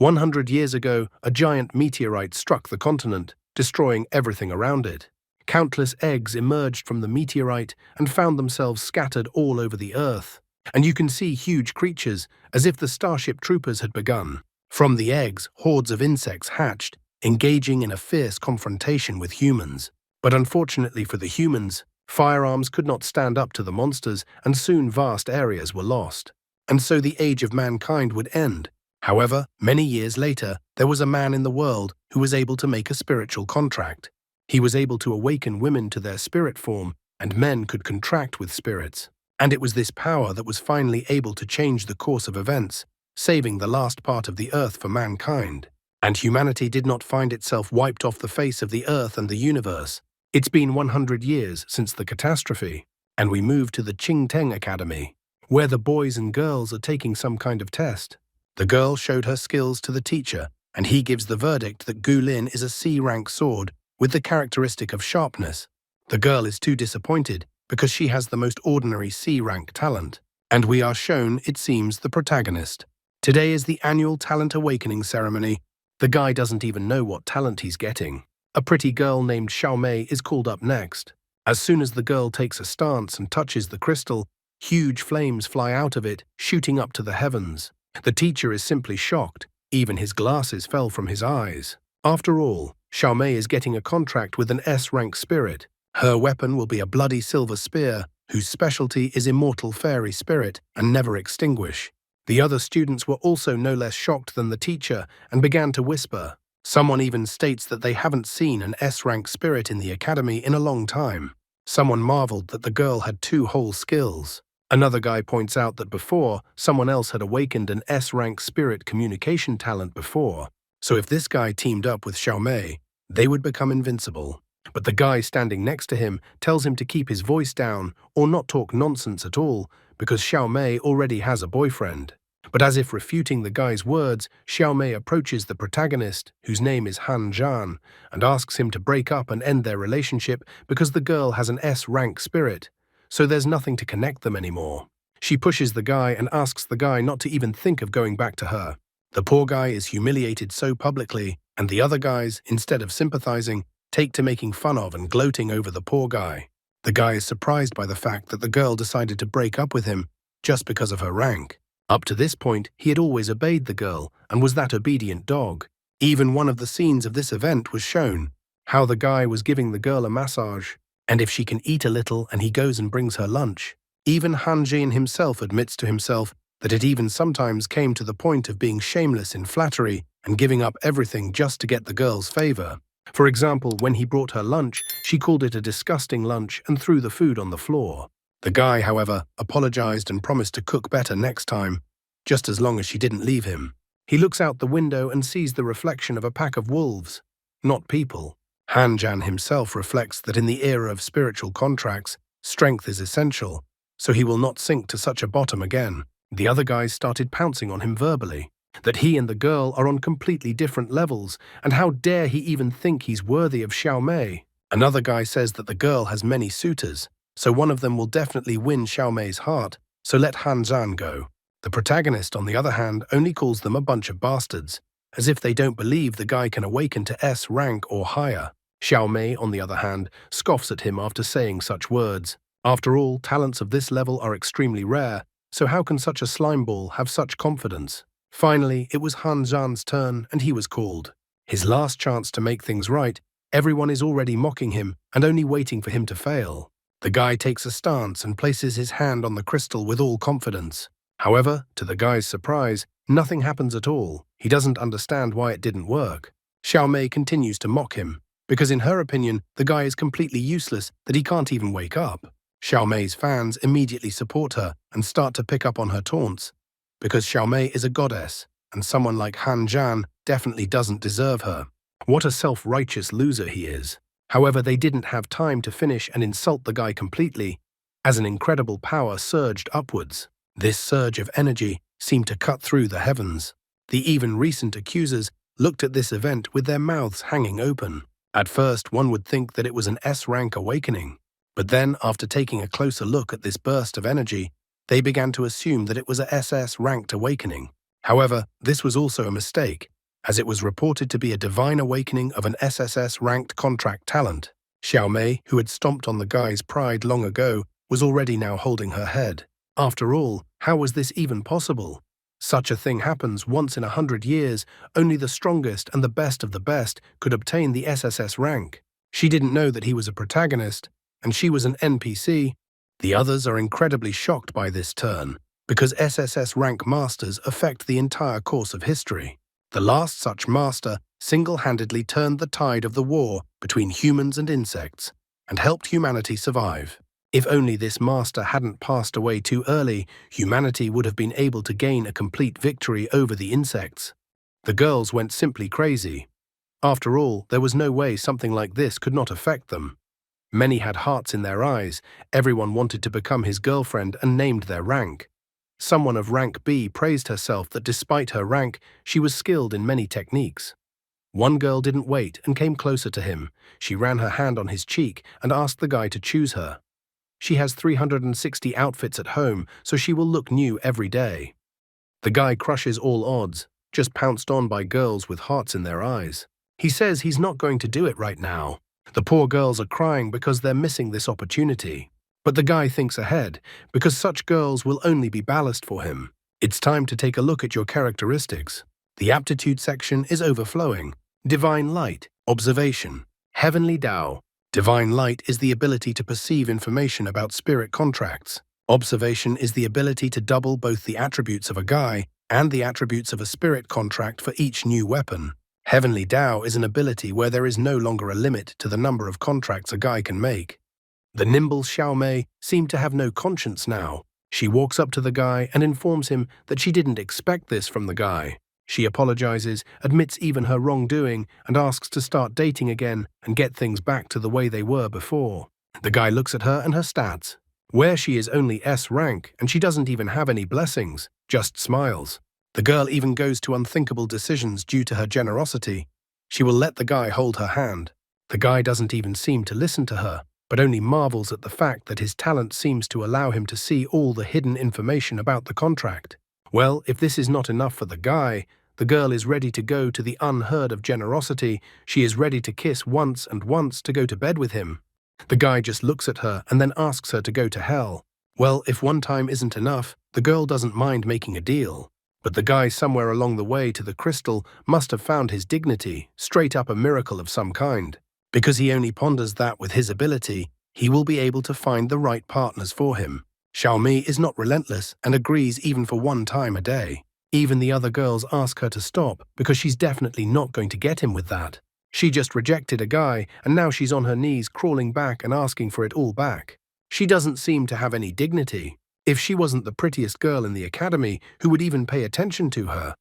100 years ago, a giant meteorite struck the continent, destroying everything around it. Countless eggs emerged from the meteorite and found themselves scattered all over the Earth. And you can see huge creatures, as if the Starship Troopers had begun. From the eggs, hordes of insects hatched, engaging in a fierce confrontation with humans. But unfortunately for the humans, firearms could not stand up to the monsters, and soon vast areas were lost. And so the age of mankind would end. However, many years later, there was a man in the world who was able to make a spiritual contract. He was able to awaken women to their spirit form, and men could contract with spirits. And it was this power that was finally able to change the course of events, saving the last part of the Earth for mankind. And humanity did not find itself wiped off the face of the Earth and the universe. It's been 100 years since the catastrophe, and we moved to the Qingteng Academy, where the boys and girls are taking some kind of test. The girl showed her skills to the teacher, and he gives the verdict that Gulin is a C-rank sword with the characteristic of sharpness. The girl is too disappointed because she has the most ordinary C-rank talent. And we are shown, it seems, the protagonist. Today is the annual talent awakening ceremony. The guy doesn't even know what talent he's getting. A pretty girl named Xiaomei is called up next. As soon as the girl takes a stance and touches the crystal, huge flames fly out of it, shooting up to the heavens. The teacher is simply shocked. Even his glasses fell from his eyes. After all, Xiaomei is getting a contract with an S-rank spirit. Her weapon will be a bloody silver spear, whose specialty is immortal fairy spirit and never extinguish. The other students were also no less shocked than the teacher and began to whisper. Someone even states that they haven't seen an S-rank spirit in the academy in a long time. Someone marveled that the girl had 2 whole skills. Another guy points out that before, someone else had awakened an S-rank spirit communication talent before. So if this guy teamed up with Xiaomei, they would become invincible. But the guy standing next to him tells him to keep his voice down or not talk nonsense at all, because Xiaomei already has a boyfriend. But as if refuting the guy's words, Xiaomei approaches the protagonist, whose name is Han Zhan, and asks him to break up and end their relationship because the girl has an S-rank spirit. So there's nothing to connect them anymore. She pushes the guy and asks the guy not to even think of going back to her. The poor guy is humiliated so publicly, and the other guys, instead of sympathizing, take to making fun of and gloating over the poor guy. The guy is surprised by the fact that the girl decided to break up with him just because of her rank. Up to this point, he had always obeyed the girl and was that obedient dog. Even one of the scenes of this event was shown, how the guy was giving the girl a massage, and if she can eat a little and he goes and brings her lunch. Even Han Jin himself admits to himself that it even sometimes came to the point of being shameless in flattery and giving up everything just to get the girl's favor. For example, when he brought her lunch, she called it a disgusting lunch and threw the food on the floor. The guy, however, apologized and promised to cook better next time, just as long as she didn't leave him. He looks out the window and sees the reflection of a pack of wolves, not people. Han Jan himself reflects that in the era of spiritual contracts, strength is essential, so he will not sink to such a bottom again. The other guys started pouncing on him verbally, that he and the girl are on completely different levels, and how dare he even think he's worthy of Xiaomei. Another guy says that the girl has many suitors, so one of them will definitely win Xiaomei's heart, so let Han Zhan go. The protagonist, on the other hand, only calls them a bunch of bastards, as if they don't believe the guy can awaken to S rank or higher. Xiaomei, on the other hand, scoffs at him after saying such words. After all, talents of this level are extremely rare, so how can such a slimeball have such confidence? Finally, it was Han Zhan's turn, and he was called. His last chance to make things right. Everyone is already mocking him and only waiting for him to fail. The guy takes a stance and places his hand on the crystal with all confidence. However, to the guy's surprise, nothing happens at all. He doesn't understand why it didn't work. Xiaomei continues to mock him, because in her opinion, the guy is completely useless, that he can't even wake up. Xiaomei's fans immediately support her and start to pick up on her taunts, because Xiaomei is a goddess, and someone like Han Zhan definitely doesn't deserve her. What a self-righteous loser he is. However, they didn't have time to finish and insult the guy completely, as an incredible power surged upwards. This surge of energy seemed to cut through the heavens. The even recent accusers looked at this event with their mouths hanging open. At first, one would think that it was an S-rank awakening. But then, after taking a closer look at this burst of energy, they began to assume that it was a SS-ranked awakening. However, this was also a mistake, as it was reported to be a divine awakening of an SSS-ranked contract talent. Xiao Mei, who had stomped on the guy's pride long ago, was already now holding her head. After all, how was this even possible? Such a thing happens once in 100 years. Only the strongest and the best of the best could obtain the SSS rank. She didn't know that he was a protagonist, and she was an NPC. The others are incredibly shocked by this turn, because SSS rank masters affect the entire course of history. The last such master single-handedly turned the tide of the war between humans and insects, and helped humanity survive. If only this master hadn't passed away too early, humanity would have been able to gain a complete victory over the insects. The girls went simply crazy. After all, there was no way something like this could not affect them. Many had hearts in their eyes. Everyone wanted to become his girlfriend and named their rank. Someone of rank B praised herself that despite her rank, she was skilled in many techniques. One girl didn't wait and came closer to him. She ran her hand on his cheek and asked the guy to choose her. She has 360 outfits at home, so she will look new every day. The guy crushes all odds, just pounced on by girls with hearts in their eyes. He says he's not going to do it right now. The poor girls are crying because they're missing this opportunity. But the guy thinks ahead, because such girls will only be ballast for him. It's time to take a look at your characteristics. The aptitude section is overflowing. Divine light, observation, heavenly Tao. Divine light is the ability to perceive information about spirit contracts. Observation is the ability to double both the attributes of a guy and the attributes of a spirit contract for each new weapon. Heavenly Tao is an ability where there is no longer a limit to the number of contracts a guy can make. The nimble Xiao Mei seemed to have no conscience now. She walks up to the guy and informs him that she didn't expect this from the guy. She apologizes, admits even her wrongdoing, and asks to start dating again and get things back to the way they were before. The guy looks at her and her stats, where she is only S rank and she doesn't even have any blessings, just smiles. The girl even goes to unthinkable decisions due to her generosity. She will let the guy hold her hand. The guy doesn't even seem to listen to her, but only marvels at the fact that his talent seems to allow him to see all the hidden information about the contract. Well, if this is not enough for the guy, the girl is ready to go to the unheard of generosity. She is ready to kiss once and once to go to bed with him. The guy just looks at her and then asks her to go to hell. Well, if one time isn't enough, the girl doesn't mind making a deal. But the guy somewhere along the way to the crystal must have found his dignity, straight up a miracle of some kind. Because he only ponders that with his ability, he will be able to find the right partners for him. Xiao Mei is not relentless and agrees even for one time a day. Even the other girls ask her to stop because she's definitely not going to get him with that. She just rejected a guy and now she's on her knees crawling back and asking for it all back. She doesn't seem to have any dignity. If she wasn't the prettiest girl in the academy, who would even pay attention to her?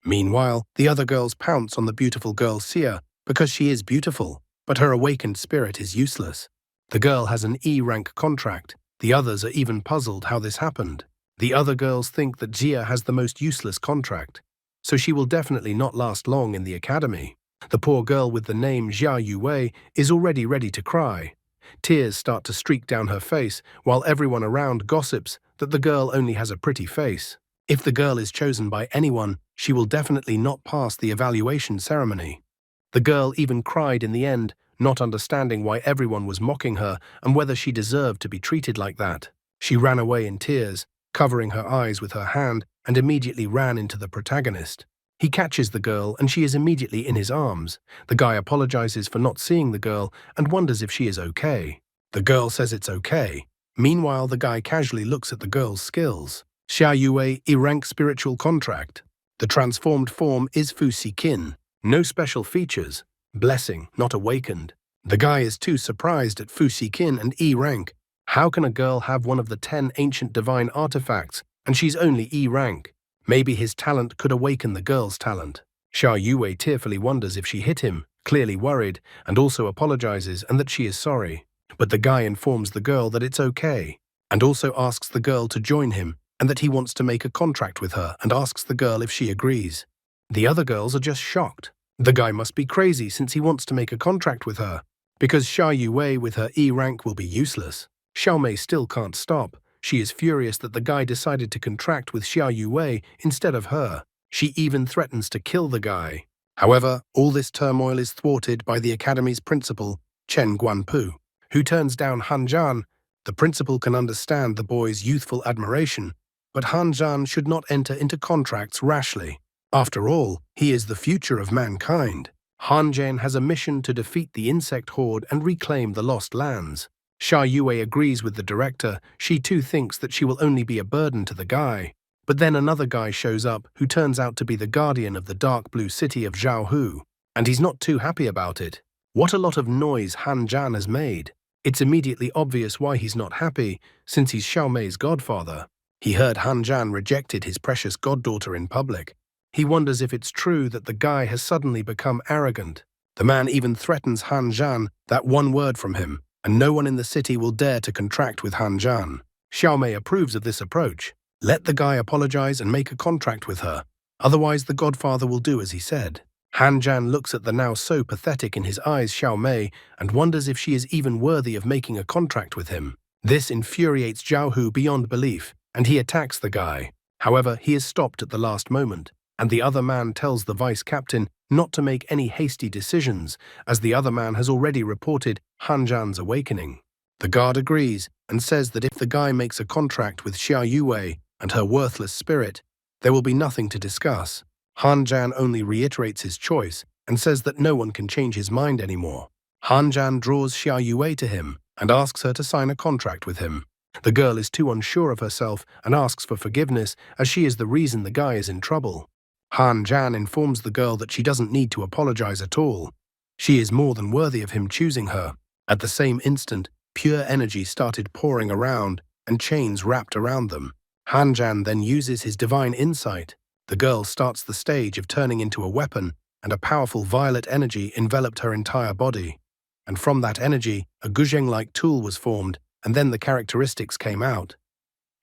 Meanwhile, the other girls pounce on the beautiful girl Xia because she is beautiful, but her awakened spirit is useless. The girl has an E-rank contract. The others are even puzzled how this happened. The other girls think that Xia has the most useless contract, so she will definitely not last long in the academy. The poor girl with the name Jia Yuwei is already ready to cry. Tears start to streak down her face, while everyone around gossips that the girl only has a pretty face. If the girl is chosen by anyone, she will definitely not pass the evaluation ceremony. The girl even cried in the end, not understanding why everyone was mocking her and whether she deserved to be treated like that. She ran away in tears, covering her eyes with her hand, and immediately ran into the protagonist. He catches the girl and she is immediately in his arms. The guy apologizes for not seeing the girl and wonders if she is okay. The girl says it's okay. Meanwhile, the guy casually looks at the girl's skills. Xia Yue E-rank spiritual contract. The transformed form is Fusi Qin. No special features. Blessing, not awakened. The guy is too surprised at Fusi Qin and E-rank. How can a girl have one of the 10 ancient divine artifacts and she's only E-rank? Maybe his talent could awaken the girl's talent. Xia Yue tearfully wonders if she hit him, clearly worried, and also apologizes and that she is sorry. But the guy informs the girl that it's okay, and also asks the girl to join him and that he wants to make a contract with her and asks the girl if she agrees. The other girls are just shocked. The guy must be crazy since he wants to make a contract with her, because Xia Yue with her E-rank will be useless. Xiao Mei still can't stop. She is furious that the guy decided to contract with Xia Yue instead of her. She even threatens to kill the guy. However, all this turmoil is thwarted by the academy's principal, Chen Guanpu, who turns down Han Zhan. The principal can understand the boy's youthful admiration, but Han Zhan should not enter into contracts rashly. After all, he is the future of mankind. Han Zhan has a mission to defeat the insect horde and reclaim the lost lands. Xia Yue agrees with the director. She too thinks that she will only be a burden to the guy. But then another guy shows up who turns out to be the guardian of the dark blue city of Zhaohu, and he's not too happy about it. What a lot of noise Han Zhan has made. It's immediately obvious why he's not happy, since he's Xiao Mei's godfather. He heard Han Zhan rejected his precious goddaughter in public. He wonders if it's true that the guy has suddenly become arrogant. The man even threatens Han Zhan that one word from him, and no one in the city will dare to contract with Han Zhan. Xiao Mei approves of this approach. Let the guy apologize and make a contract with her. Otherwise, the godfather will do as he said. Han Zhan looks at the now so pathetic in his eyes Xiao Mei and wonders if she is even worthy of making a contract with him. This infuriates Zhaohu beyond belief, and he attacks the guy. However, he is stopped at the last moment, and the other man tells the vice captain not to make any hasty decisions, as the other man has already reported Han Zhan's awakening. The guard agrees and says that if the guy makes a contract with Xia Yue and her worthless spirit, there will be nothing to discuss. Han Zhan only reiterates his choice and says that no one can change his mind anymore. Han Zhan draws Xia Yue to him and asks her to sign a contract with him. The girl is too unsure of herself and asks for forgiveness, as she is the reason the guy is in trouble. Han Zhan informs the girl that she doesn't need to apologize at all. She is more than worthy of him choosing her. At the same instant, pure energy started pouring around and chains wrapped around them. Han Zhan then uses his divine insight. The girl starts the stage of turning into a weapon, and a powerful violet energy enveloped her entire body. And from that energy, a Guzheng-like tool was formed, and then the characteristics came out.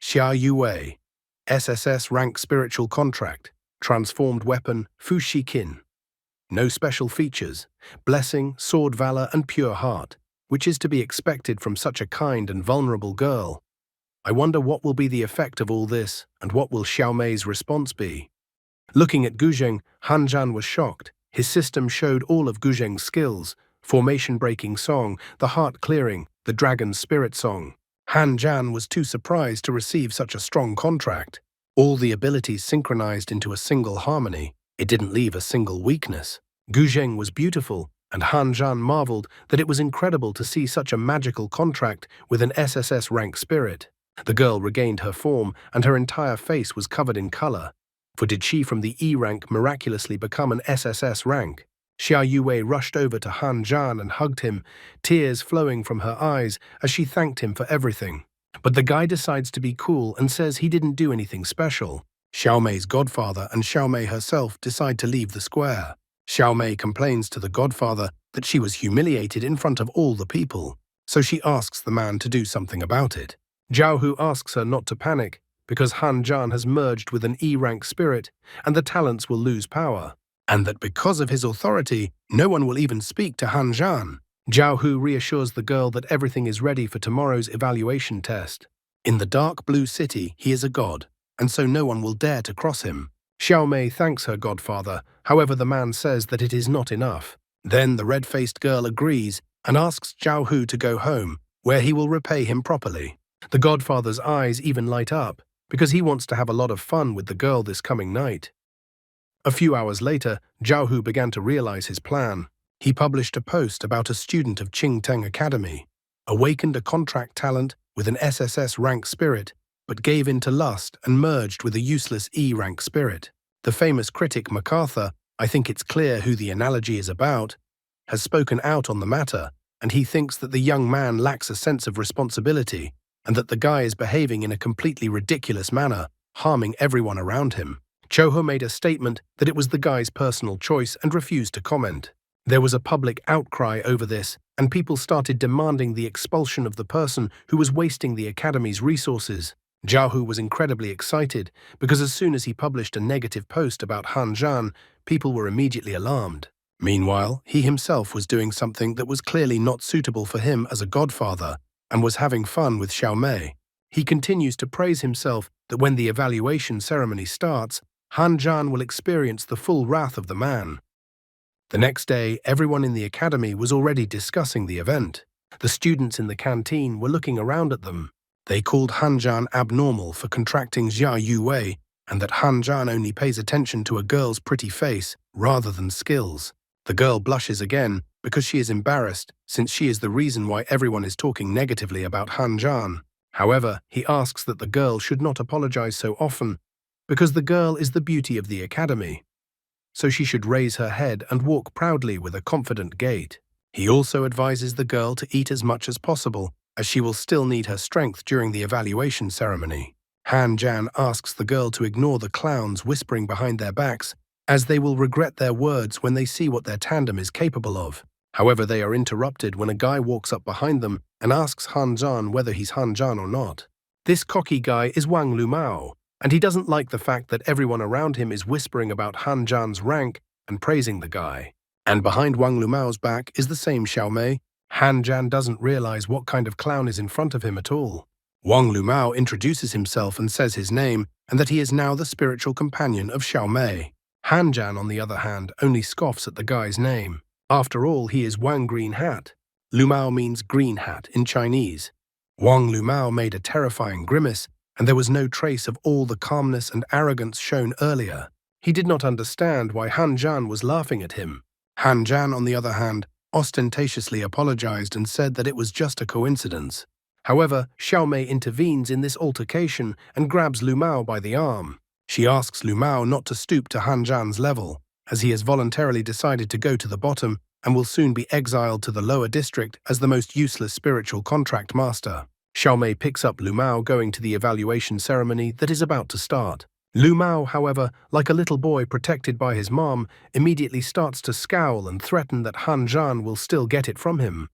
Xia Yue, SSS-rank spiritual contract, transformed weapon, Fu Shi Qin. No special features, blessing, sword valor, and pure heart, which is to be expected from such a kind and vulnerable girl. I wonder what will be the effect of all this, and what will Xiao Mei's response be? Looking at Guzheng, Han Zhan was shocked. His system showed all of Guzheng's skills: formation-breaking song, the heart-clearing, the dragon's spirit song. Han Zhan was too surprised to receive such a strong contract. All the abilities synchronized into a single harmony. It didn't leave a single weakness. Guzheng was beautiful, and Han Zhan marveled that it was incredible to see such a magical contract with an SSS-rank spirit. The girl regained her form, and her entire face was covered in color. For did she from the E rank miraculously become an SSS rank? Xia Yue rushed over to Han Zhan and hugged him, tears flowing from her eyes as she thanked him for everything. But the guy decides to be cool and says he didn't do anything special. Xiao Mei's godfather and Xiao Mei herself decide to leave the square. Xiao Mei complains to the godfather that she was humiliated in front of all the people, so she asks the man to do something about it. Zhaohu asks her not to panic, because Han Zhan has merged with an E-rank spirit, and the talents will lose power, and that because of his authority, no one will even speak to Han Zhan. Zhaohu reassures the girl that everything is ready for tomorrow's evaluation test. In the dark blue city, he is a god, and so no one will dare to cross him. Xiao Mei thanks her godfather, however the man says that it is not enough. Then the red-faced girl agrees and asks Zhaohu to go home, where he will repay him properly. The godfather's eyes even light up, because he wants to have a lot of fun with the girl this coming night. A few hours later, Zhaohu began to realize his plan. He published a post about a student of Qingteng Academy, awakened a contract talent with an SSS-rank spirit, but gave in to lust and merged with a useless E-rank spirit. The famous critic MacArthur, I think it's clear who the analogy is about, has spoken out on the matter, and he thinks that the young man lacks a sense of responsibility, and that the guy is behaving in a completely ridiculous manner, harming everyone around him. Choho made a statement that it was the guy's personal choice and refused to comment. There was a public outcry over this, and people started demanding the expulsion of the person who was wasting the academy's resources. Zhaohu was incredibly excited, because as soon as he published a negative post about Han Zhan, people were immediately alarmed. Meanwhile, he himself was doing something that was clearly not suitable for him as a godfather, and was having fun with Xiao Mei. He continues to praise himself that when the evaluation ceremony starts, Han Zhan will experience the full wrath of the man. The next day, everyone in the academy was already discussing the event. The students in the canteen were looking around at them. They called Han Zhan abnormal for contracting Xia Yuwei, and that Han Zhan only pays attention to a girl's pretty face rather than skills. The girl blushes again because she is embarrassed, since she is the reason why everyone is talking negatively about Han Zhan. However, he asks that the girl should not apologize so often, because the girl is the beauty of the academy, so she should raise her head and walk proudly with a confident gait. He also advises the girl to eat as much as possible, as she will still need her strength during the evaluation ceremony. Han Zhan asks the girl to ignore the clowns whispering behind their backs, as they will regret their words when they see what their tandem is capable of. However, they are interrupted when a guy walks up behind them and asks Han Zhan whether he's Han Zhan or not. This cocky guy is Wang Lumao, and he doesn't like the fact that everyone around him is whispering about Han Zhan's rank and praising the guy. And behind Wang Lumao's back is the same Xiao Mei. Han Zhan doesn't realize what kind of clown is in front of him at all. Wang Lumao introduces himself and says his name, and that he is now the spiritual companion of Xiao Mei. Han Zhan, on the other hand, only scoffs at the guy's name. After all, he is Wang Green Hat. Lumao means green hat in Chinese. Wang Lumao made a terrifying grimace, and there was no trace of all the calmness and arrogance shown earlier. He did not understand why Han Zhan was laughing at him. Han Zhan, on the other hand, ostentatiously apologized and said that it was just a coincidence. However, Xiao Mei intervenes in this altercation and grabs Lumao by the arm. She asks Lumao not to stoop to Han Zhan's level, as he has voluntarily decided to go to the bottom and will soon be exiled to the lower district as the most useless spiritual contract master. Xiao Mei picks up Lumao going to the evaluation ceremony that is about to start. Lumao, however, like a little boy protected by his mom, immediately starts to scowl and threaten that Han Zhan will still get it from him.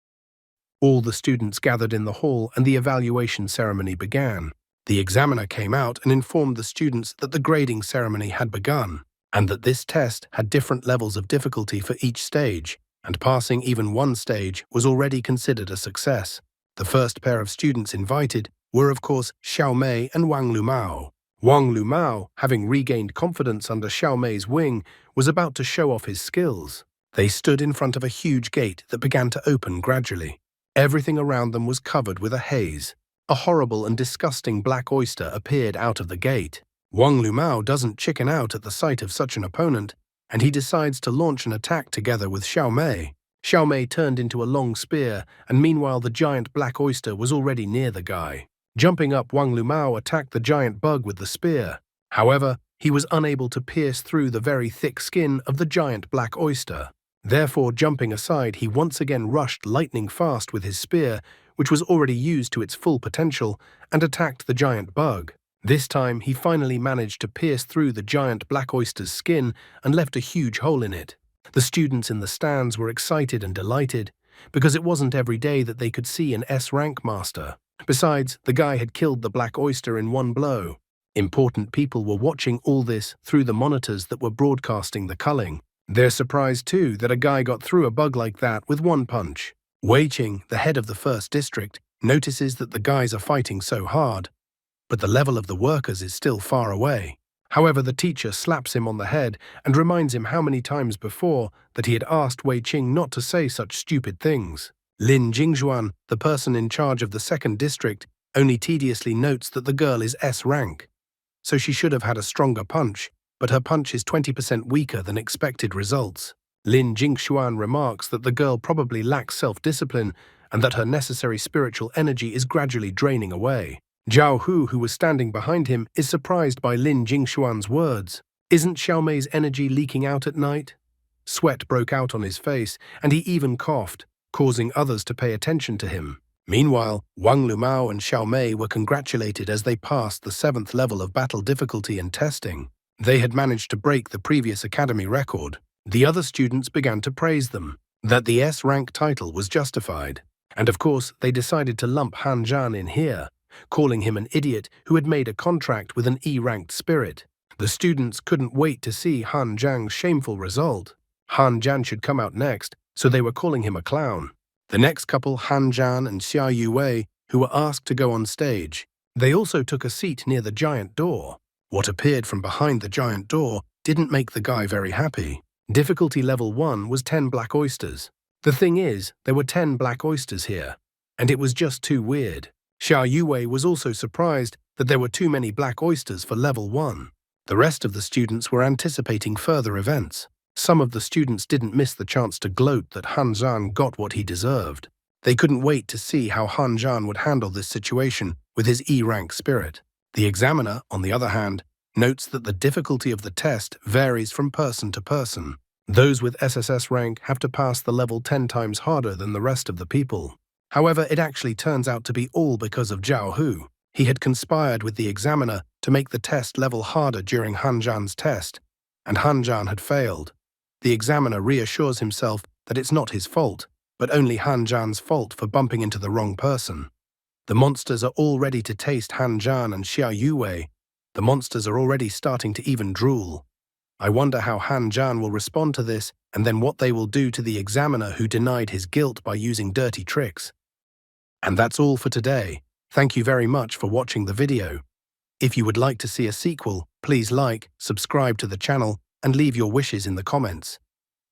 All the students gathered in the hall and the evaluation ceremony began. The examiner came out and informed the students that the grading ceremony had begun, and that this test had different levels of difficulty for each stage, and passing even one stage was already considered a success. The first pair of students invited were, of course, Xiao Mei and Wang Lumao. Wang Lumao, having regained confidence under Xiao Mei's wing, was about to show off his skills. They stood in front of a huge gate that began to open gradually. Everything around them was covered with a haze. A horrible and disgusting black oyster appeared out of the gate. Wang Lumao doesn't chicken out at the sight of such an opponent, and he decides to launch an attack together with Xiao Mei. Xiao Mei turned into a long spear, and meanwhile the giant black oyster was already near the guy. Jumping up, Wang Lumao attacked the giant bug with the spear. However, he was unable to pierce through the very thick skin of the giant black oyster. Therefore, jumping aside, he once again rushed lightning fast with his spear, which was already used to its full potential, and attacked the giant bug. This time, he finally managed to pierce through the giant black oyster's skin and left a huge hole in it. The students in the stands were excited and delighted, because it wasn't every day that they could see an S-rank master. Besides, the guy had killed the black oyster in one blow. Important people were watching all this through the monitors that were broadcasting the culling. They're surprised too that a guy got through a bug like that with one punch. Wei Qing, the head of the first district, notices that the guys are fighting so hard, but the level of the workers is still far away. However, the teacher slaps him on the head and reminds him how many times before that he had asked Wei Qing not to say such stupid things. Lin Jingxuan, the person in charge of the second district, only tediously notes that the girl is S-rank, so she should have had a stronger punch, but her punch is 20% weaker than expected results. Lin Jingxuan remarks that the girl probably lacks self-discipline and that her necessary spiritual energy is gradually draining away. Zhao Hu, who was standing behind him, is surprised by Lin Jingxuan's words. Isn't Xiao Mei's energy leaking out at night? Sweat broke out on his face, and he even coughed, causing others to pay attention to him. Meanwhile, Wang Lumao and Xiao Mei were congratulated as they passed the 7th level of battle difficulty and testing. They had managed to break the previous academy record. The other students began to praise them, that the S-rank title was justified. And of course, they decided to lump Han Zhan in here, calling him an idiot who had made a contract with an E-ranked spirit. The students couldn't wait to see Han Zhang's shameful result. Han Zhan should come out next, so they were calling him a clown. The next couple, Han Zhan and Xia Yuwei, who were asked to go on stage. They also took a seat near the giant door. What appeared from behind the giant door didn't make the guy very happy. Difficulty level 1 was 10 black oysters. The thing is, there were 10 black oysters here, and it was just too weird. Xiao Yue was also surprised that there were too many black oysters for level 1. The rest of the students were anticipating further events. Some of the students didn't miss the chance to gloat that Han Zhan got what he deserved. They couldn't wait to see how Han Zhan would handle this situation with his E-rank spirit. The examiner, on the other hand, notes that the difficulty of the test varies from person to person. Those with SSS rank have to pass the level 10 times harder than the rest of the people. However, it actually turns out to be all because of Zhao Hu. He had conspired with the examiner to make the test level harder during Han Zhan's test, and Han Zhan had failed. The examiner reassures himself that it's not his fault, but only Han Zhan's fault for bumping into the wrong person. The monsters are all ready to taste Han Zhan and Xiao Yue. The monsters are already starting to even drool. I wonder how Han Zhan will respond to this, and then what they will do to the examiner who denied his guilt by using dirty tricks. And that's all for today. Thank you very much for watching the video. If you would like to see a sequel, please like, subscribe to the channel, and leave your wishes in the comments.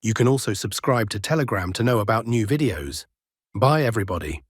You can also subscribe to Telegram to know about new videos. Bye everybody.